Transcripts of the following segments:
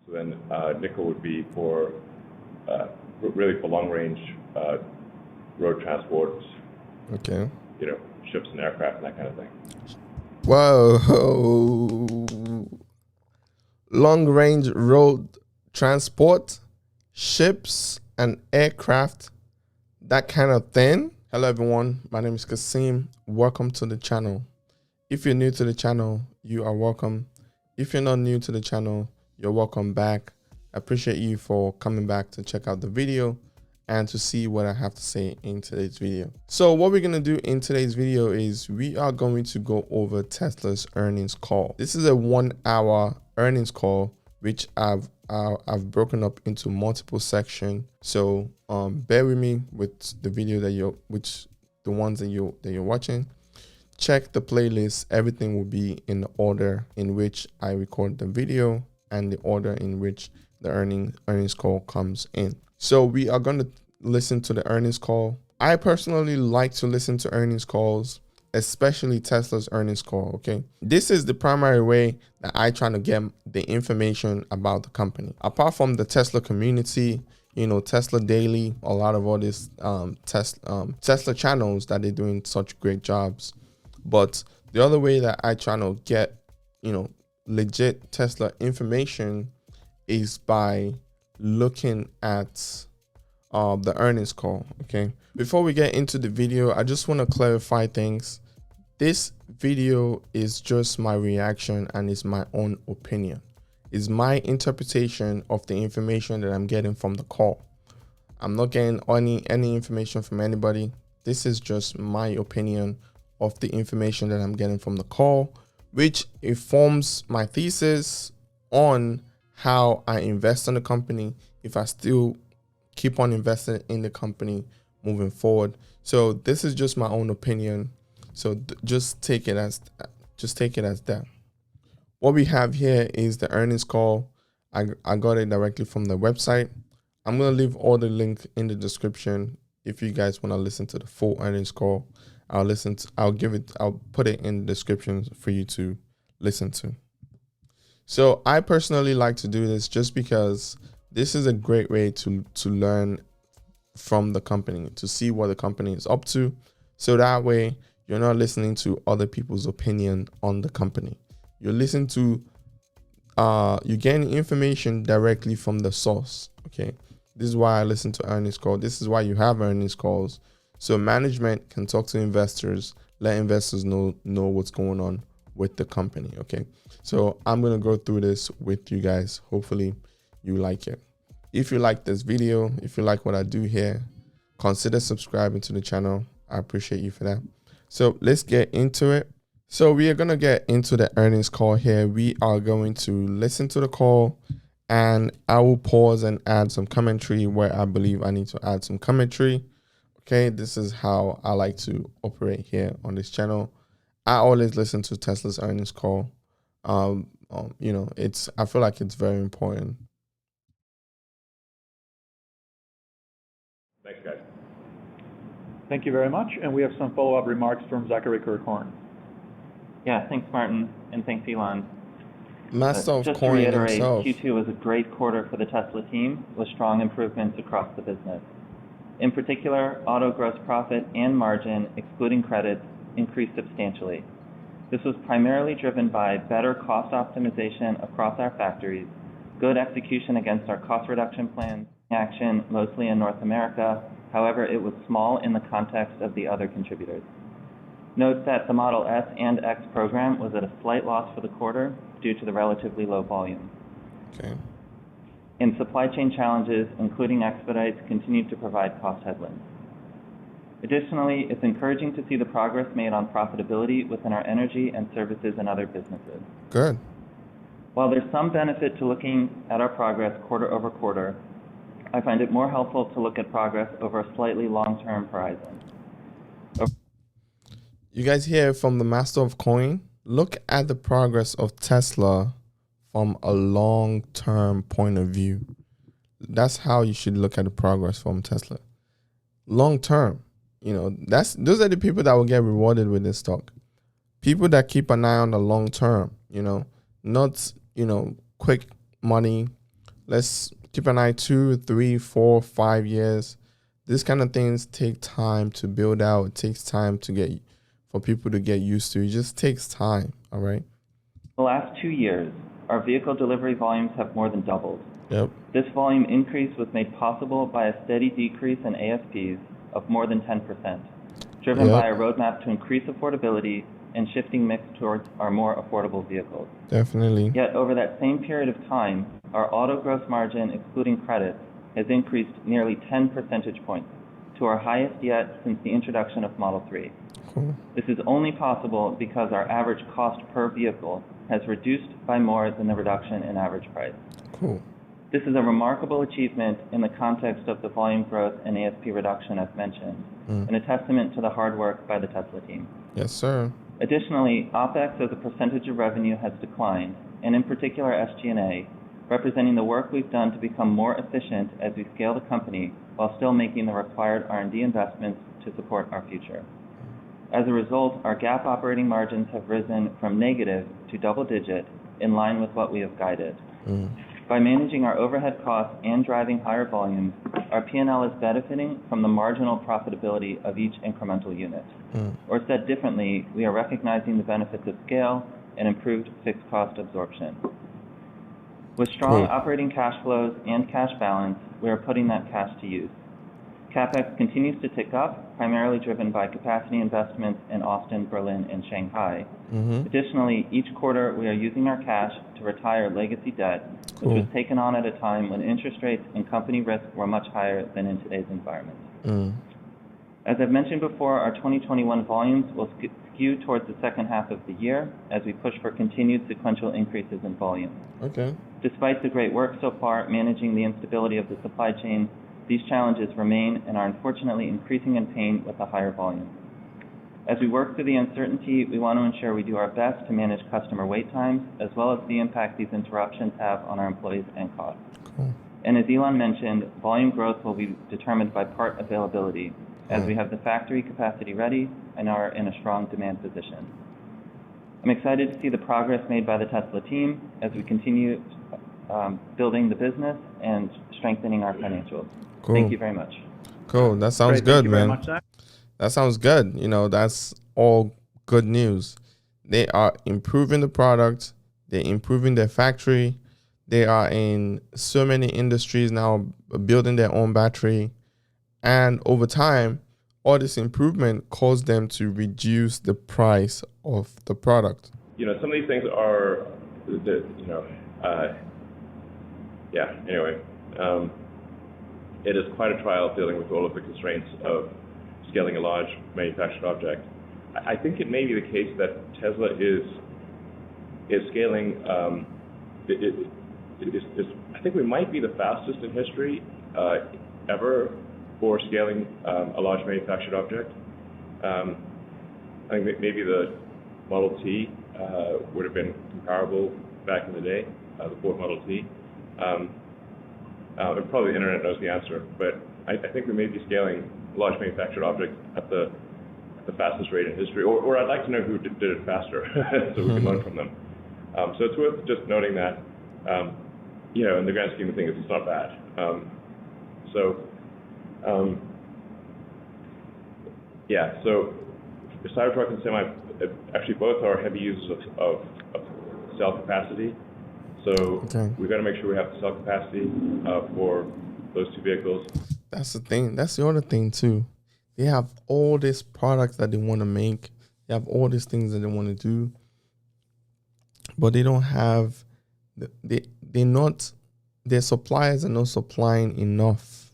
So then nickel would be for really for long range road transport. Okay. You know, ships and aircraft and that kind of thing. Whoa. Long range road transport, ships and aircraft, that kind of thing. Hello everyone, my name is Kaseem. Welcome to the channel. If you're new to the channel, you are welcome. If you're not new to the channel, you're welcome back. I appreciate you for coming back to check out the video and to see what I have to say in today's video. So what we're going to do in today's video is we are going to go over Tesla's earnings call. This is a 1 hour earnings call, which I've broken up into multiple sections. So bear with me with the video that the ones that you're watching. Check the playlist. Everything will be in the order in which I record the video and the order in which the earnings call comes in. So we are going to listen to the earnings call. I personally like to listen to earnings calls, especially Tesla's earnings call. Okay, this is the primary way that I try to get the information about the company. Apart from the Tesla community, you know, Tesla Daily, a lot of all these Tesla channels that they're doing such great jobs. But the other way that I try to get, you know, legit Tesla information is by looking at the earnings call. Okay, before we get into the video, I just want to clarify things. This video is just my reaction and it's my own opinion. It's my interpretation of the information that I'm getting from the call. I'm not getting any information from anybody. This is just my opinion of the information that I'm getting from the call, which informs my thesis on how I invest in the company, if I still keep on investing in the company moving forward. So this is just my own opinion. So just take it as that. What we have here is the earnings call. I got it directly from the website. I'm gonna leave all the links in the description. If you guys want to listen to the full earnings call, I'll put it in the description for you to listen to. So I personally like to do this just because this is a great way to learn from the company, to see what the company is up to. So that way you're not listening to other people's opinion on the company. You're listening to, you're getting information directly from the source. Okay. This is why I listen to earnings call. This is why you have earnings calls. So management can talk to investors, let investors know what's going on with the company. Okay. So I'm going to go through this with you guys. Hopefully you like it. If you like this video, if you like what I do here, consider subscribing to the channel. I appreciate you for that. So let's get into it. So we are going to get into the earnings call here. We are going to listen to the call and I will pause and add some commentary where I believe I need to add some commentary. Okay, this is how I like to operate here on this channel. I always listen to Tesla's earnings call. You know, I feel like it's very important. Thanks, guys. Thank you very much. And we have some follow-up remarks from Zachary Kirkhorn. Yeah, thanks, Martin, and thanks, Elon. Master of just to coin reiterate, himself. Q2 was a great quarter for the Tesla team with strong improvements across the business. In particular, auto gross profit and margin, excluding credits, increased substantially. This was primarily driven by better cost optimization across our factories, good execution against our cost reduction plans, action mostly in North America. However, it was small in the context of the other contributors. Note that the Model S and X program was at a slight loss for the quarter due to the relatively low volume. Okay. And supply chain challenges, including expedites, continued to provide cost headwinds. Additionally, it's encouraging to see the progress made on profitability within our energy and services and other businesses. Good. While there's some benefit to looking at our progress quarter over quarter, I find it more helpful to look at progress over a slightly long-term horizon. You guys hear from the Master of Coin? Look at the progress of Tesla from a long-term point of view. That's how you should look at the progress from Tesla. Long-term, you know, those are the people that will get rewarded with this stock. People that keep an eye on the long-term, you know, not, you know, quick money, let's keep an eye 2, 3, 4, 5 years. These kind of things take time to build out. It takes time for people to get used to. It just takes time, all right? The last 2 years, our vehicle delivery volumes have more than doubled. Yep. This volume increase was made possible by a steady decrease in ASPs of more than 10%, driven by a roadmap to increase affordability and shifting mix towards our more affordable vehicles. Definitely. Yet over that same period of time, our auto gross margin, excluding credits, has increased nearly 10 percentage points to our highest yet since the introduction of Model 3. Cool. This is only possible because our average cost per vehicle has reduced by more than the reduction in average price. Cool. This is a remarkable achievement in the context of the volume growth and ASP reduction I've mentioned, and a testament to the hard work by the Tesla team. Yes, sir. Additionally, OPEX as a percentage of revenue has declined, and in particular SG&A, representing the work we've done to become more efficient as we scale the company while still making the required R&D investments to support our future. As a result, our GAAP operating margins have risen from negative to double digit, in line with what we have guided. By managing our overhead costs and driving higher volumes, our P&L is benefiting from the marginal profitability of each incremental unit. Or said differently, we are recognizing the benefits of scale and improved fixed cost absorption. With strong operating cash flows and cash balance, we are putting that cash to use. CapEx continues to tick up, primarily driven by capacity investments in Austin, Berlin, and Shanghai. Additionally, each quarter we are using our cash to retire legacy debt, which was taken on at a time when interest rates and company risk were much higher than in today's environment. As I've mentioned before, our 2021 volumes will skew towards the second half of the year as we push for continued sequential increases in volume. Despite the great work so far managing the instability of the supply chain, these challenges remain and are unfortunately increasing in pain with a higher volume. As we work through the uncertainty, we want to ensure we do our best to manage customer wait times, as well as the impact these interruptions have on our employees and costs. And as Elon mentioned, volume growth will be determined by part availability, as we have the factory capacity ready and are in a strong demand position. I'm excited to see the progress made by the Tesla team as we continue building the business and strengthening our financials. Thank you very much. Cool. That sounds good, man. That sounds good. You know, that's all good news. They are improving the product. They're improving their factory. They are in so many industries now building their own battery. And over time, all this improvement caused them to reduce the price of the product. You know, some of these things are, anyway. It is quite a trial dealing with all of the constraints of scaling a large manufactured object. I think it may be the case that Tesla is scaling. I think we might be the fastest in history ever for scaling a large manufactured object. I think maybe the Model T would have been comparable back in the day, the Ford Model T. And probably the internet knows the answer, but I think we may be scaling large manufactured objects at the fastest rate in history, or I'd like to know who did it faster, so we can learn from them. So it's worth just noting that, in the grand scheme of things, it's not bad. So Cybertruck and Semi, actually both are heavy users of cell capacity. So we've got to make sure we have the cell capacity for those two vehicles. That's the thing. That's the other thing too. They have all these products that they want to make. They have all these things that they want to do, but they don't have. Their suppliers are not supplying enough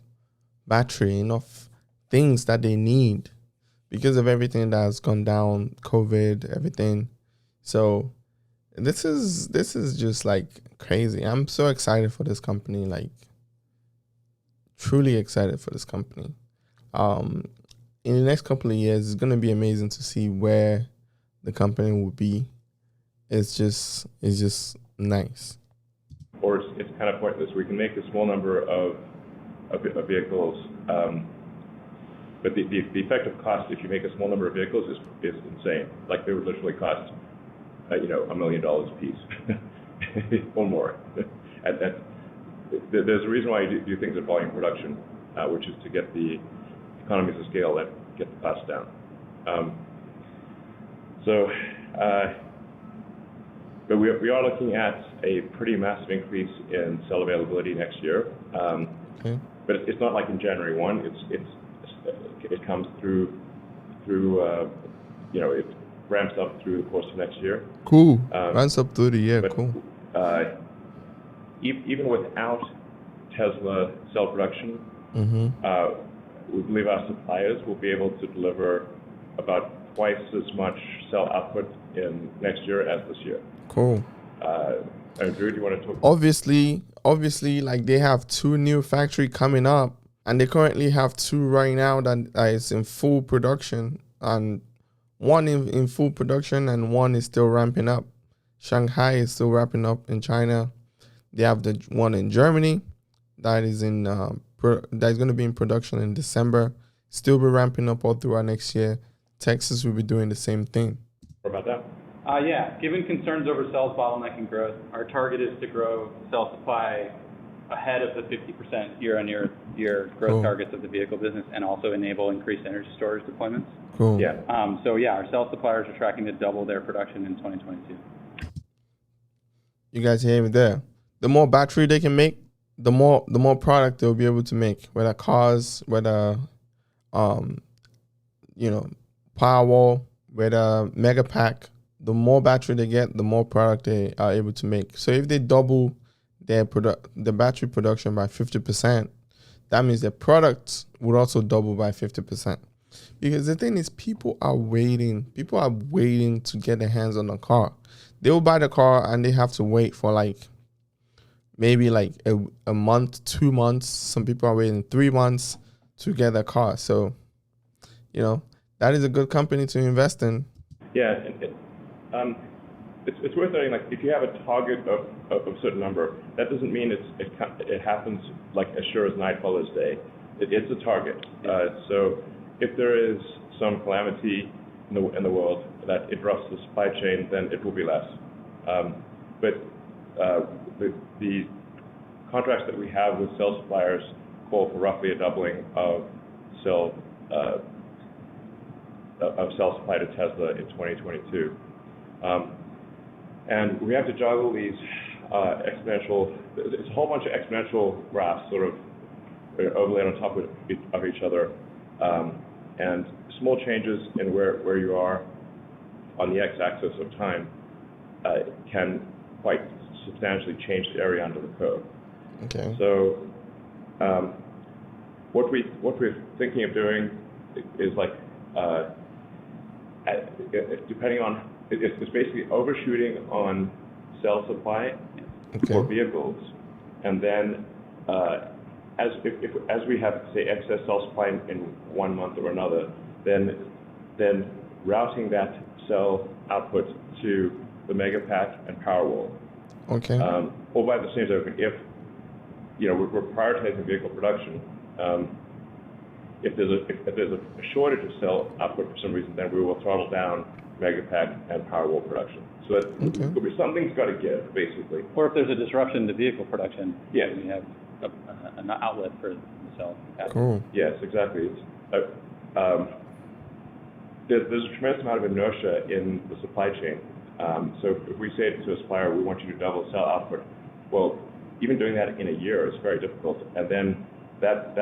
battery, enough things that they need because of everything that has gone down, COVID, everything. So this is just like crazy. I'm so excited for this company, like truly excited for this company. In the next couple of years, it's gonna be amazing to see where the company will be. It's just nice. Or it's kind of pointless. We can make a small number of vehicles, but the effective cost if you make a small number of vehicles is insane. Like they would literally cost $1 million a piece or more. there's a reason why you do things at volume production, which is to get the economies of scale that get the costs down. But we are looking at a pretty massive increase in cell availability next year. Okay. But it's not like in January 1. It comes through it ramps up through the course of next year. Cool. Ramps up through the year. But, cool. Even without Tesla cell production, we believe our suppliers will be able to deliver about twice as much cell output in next year as this year. Cool. Drew, do you want to talk? Obviously, like they have 2 new factory coming up, and they currently have 2 right now that is in full production, and one in full production and one is still ramping up. Shanghai is still ramping up in China. They have the one in Germany that is in that's going to be in production in December. Still be ramping up all throughout next year. Texas will be doing the same thing. What about that? Yeah, given concerns over cells bottlenecking growth, our target is to grow cell supply ahead of the 50% year-on-year growth targets of the vehicle business, and also enable increased energy storage deployments. Cool. Yeah. Our cell suppliers are tracking to double their production in 2022. You guys hear me there? The more battery they can make, the more product they'll be able to make. Whether cars, whether Powerwall, whether Mega Pack. The more battery they get, the more product they are able to make. So if they double the battery production by 50%, that means their products would also double by 50%. Because the thing is, people are waiting to get their hands on a car. They will buy the car and they have to wait for maybe a month, 2 months. Some people are waiting 3 months to get a car. So, that is a good company to invest in. Yeah. It's worth noting, if you have a target of a certain number, that doesn't mean it happens as sure as night follows day. It's a target. So if there is some calamity in the world that interrupts the supply chain, then it will be less. But the contracts that we have with cell suppliers call for roughly a doubling of cell supply to Tesla in 2022. And we have to juggle these it's a whole bunch of exponential graphs sort of overlaid on top of each other. And small changes in where you are on the x-axis of time can quite substantially change the area under the curve. Okay. So what we're thinking of doing is depending on, it's basically overshooting on cell supply for vehicles, and then as we have, say, excess cell supply in 1 month or another, then routing that cell output to the Mega Pack and Powerwall. Okay. Or by the same token, if we're prioritizing vehicle production, if there's a shortage of cell output for some reason, then we will throttle down Mega Pack and Powerwall production. So something's got to give, basically. Or if there's a disruption to vehicle production, yes, we have an outlet for the cell capacity. Cool. Yes, exactly. There's a tremendous amount of inertia in the supply chain. So if we say to a supplier, we want you to double cell output, well, even doing that in a year is very difficult. And then that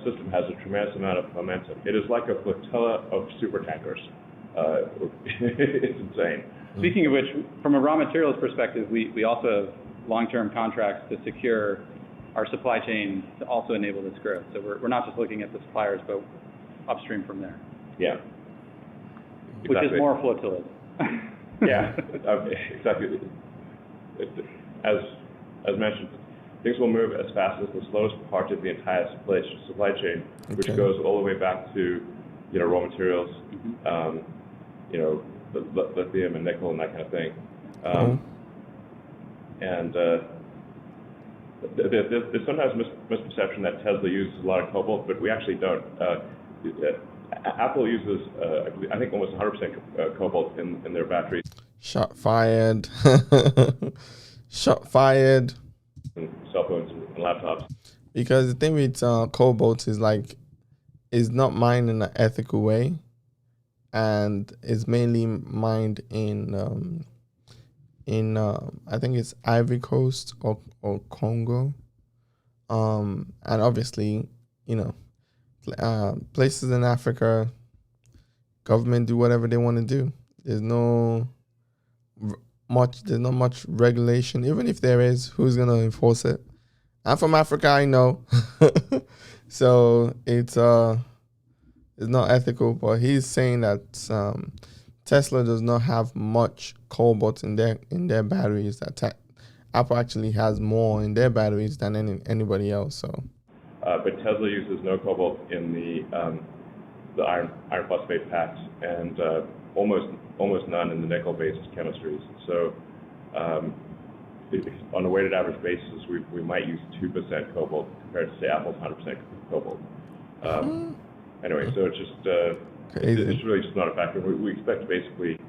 system has a tremendous amount of momentum. It is like a flotilla of super tankers. It's insane. Speaking of which, from a raw materials perspective, we also have long-term contracts to secure our supply chain to also enable this growth. So we're not just looking at the suppliers, but upstream from there. Yeah. Which is more flotilla. Yeah, exactly. As mentioned, things will move as fast as the slowest part of the entire supply chain, which goes all the way back to raw materials, lithium and nickel and that kind of thing. And there's sometimes misperception that Tesla uses a lot of cobalt, but we actually don't. Apple uses, I think, almost 100% cobalt in their batteries. Shot fired. Shot fired. So laptops. Because the thing with Cobalt is like, it's not mined in an ethical way, and it's mainly mined in I think it's Ivory Coast or Congo, and obviously, you know, places in Africa, government do whatever they want to do. There's not much regulation. Even if there is, who's gonna enforce it? I'm from Africa, I know. So it's not ethical, but he's saying that Tesla does not have much cobalt in their batteries. That Apple actually has more in their batteries than anybody else. So, but Tesla uses no cobalt in the iron phosphate packs, and almost none in the nickel-based chemistries. So, on a weighted average basis, we might use 2% cobalt compared to, say, Apple's 100% cobalt. Anyway, so it's just it's really just not a factor. We expect to basically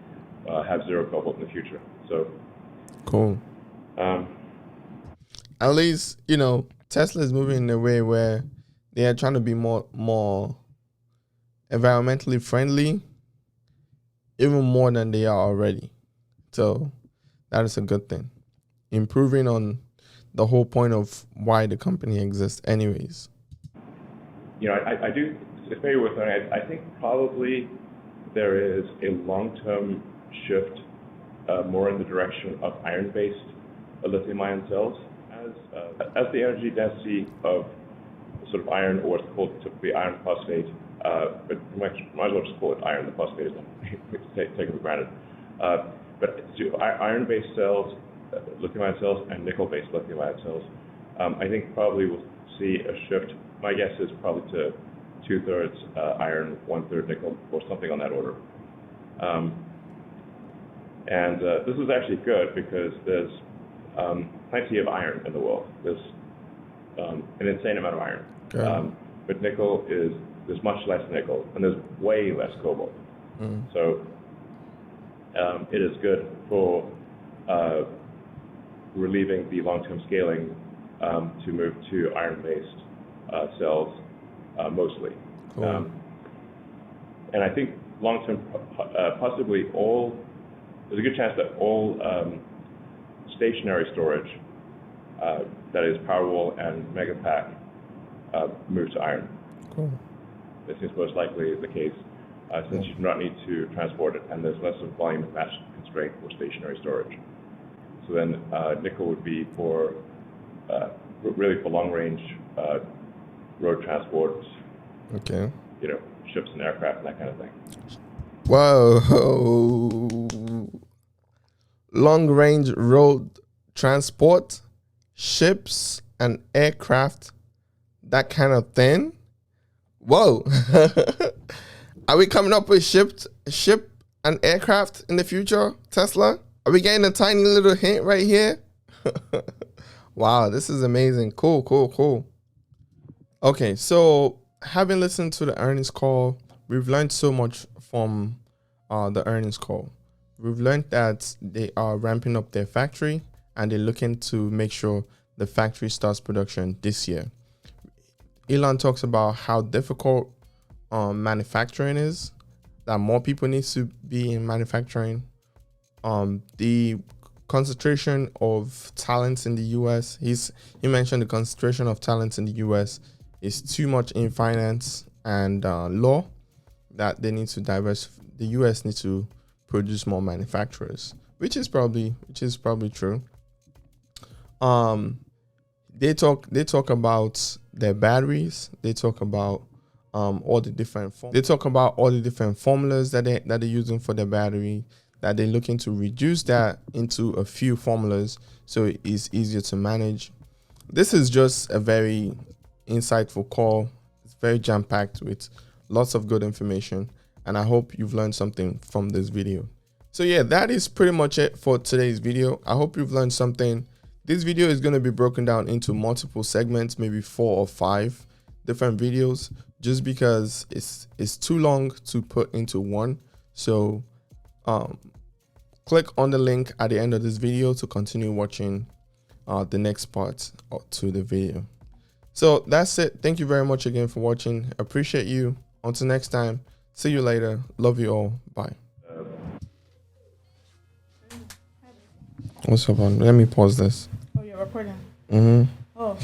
have zero cobalt in the future. So cool. At least, you know, Tesla is moving in a way where they are trying to be more environmentally friendly, even more than they are already. So that is a good thing. Improving on the whole point of why the company exists anyways. You know, I do, it's maybe worth noting, I think probably there is a long-term shift more in the direction of iron-based lithium-ion cells. As the energy density of sort of iron, or what's called typically iron phosphate, but you might as well just call it iron. The phosphate is taken for granted. But iron-based cells, lithium-ion cells, and nickel-based lithium-ion cells, I think probably we'll see a shift. My guess is probably to 2/3 iron, 1/3 nickel, or something on that order. This is actually good because there's plenty of iron in the world. There's an insane amount of iron. Okay. But there's much less nickel, and there's way less cobalt. So it is good for relieving the long-term scaling to move to iron-based cells mostly. Cool. And I think long-term, possibly there's a good chance that all stationary storage, that is Powerwall and Megapack, move to iron. Cool. This is most likely the case since you do not need to transport it, and there's less of volume and mass constraint for stationary storage. So then nickel would be for really for long-range road transport. Okay. You know, ships and aircraft and that kind of thing. Whoa. Long-range road transport, ships and aircraft, that kind of thing. Whoa. Are we coming up with ship and aircraft in the future, Tesla? Are we getting a tiny little hint right here? Wow, this is amazing. Cool. Okay, so having listened to the earnings call, we've learned so much from the earnings call. We've learned that they are ramping up their factory and they're looking to make sure the factory starts production this year. Elon talks about how difficult manufacturing is, that more people need to be in manufacturing. The concentration of talents in the US, he mentioned the concentration of talents in the US is too much in finance and law, that they need to diversify. The US needs to produce more manufacturers, which is probably true. They talk about their batteries. They talk about all the different formulas that they're using for their battery, that they're looking to reduce that into a few formulas so it is easier to manage. This is just a very insightful call. It's very jam-packed with lots of good information, and I hope you've learned something from this video. So yeah, that is pretty much it for today's video. I hope you've learned something. This video is going to be broken down into multiple segments, maybe 4 or 5 different videos, just because it's too long to put into one. So click on the link at the end of this video to continue watching the next part to the video. So that's it. Thank you very much again for watching. Appreciate you. Until next time. See you later. Love you all. Bye. What's up, man? Let me pause this. Oh, you're recording. Mm-hmm. Oh.